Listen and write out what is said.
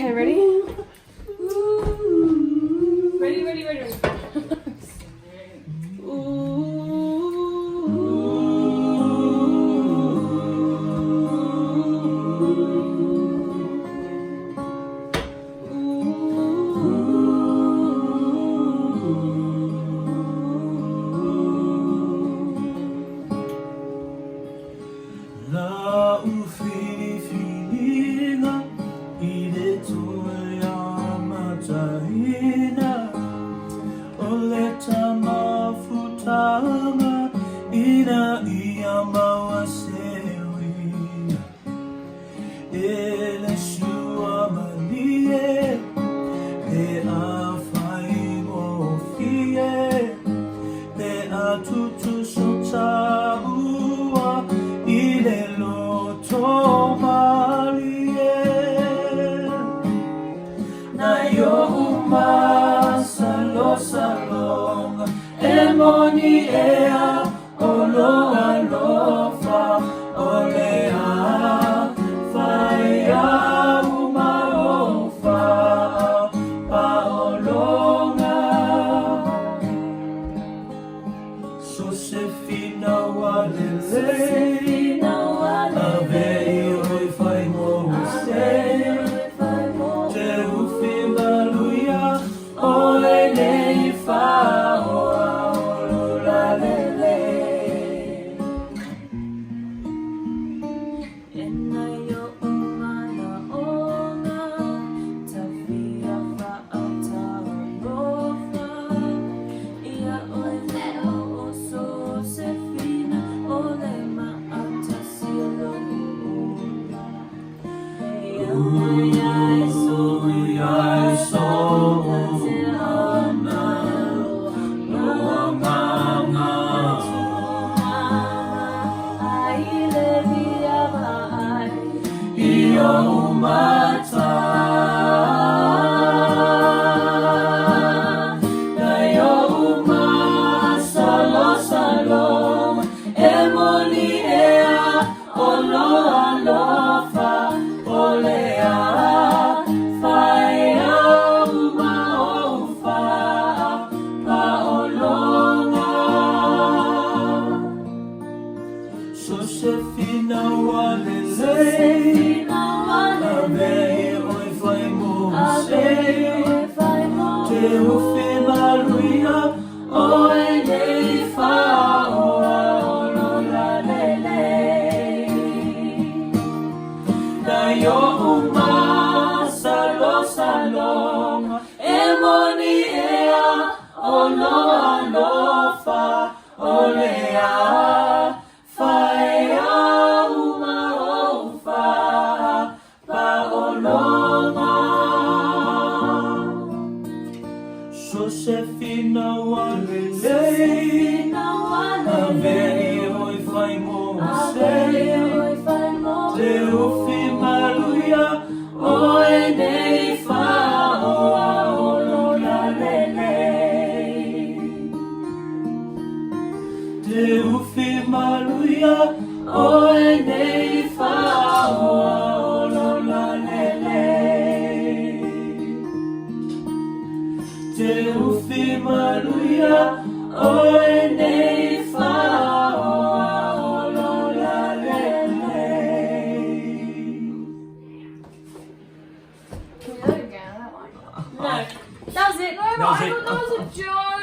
Okay, ready? Ready. La ufilifilina iletoya matahina oleta mafutama ina iyamawasewi eleshua malie e afaimofie e atutu sotaua ile loto malie na yo uma salong emoni ea olo alofa olea faya uma ofa paolonga Josefina walele Josefina walele Ave oi fai mose Te ufi maluia Oi nei fa oa olola lele Na yo uma salong Emoni ea olo alofa olea Josefina walele Ave oi fai mose Te ufi maluia Oi nei fa oa olola lele Te ufi maluia Oi nei fa oa olola lele Te ufi maluia Oi nei fa oa olola lele Can we do it again? That one. No. That was it. No, That was I it. thought that was a joke.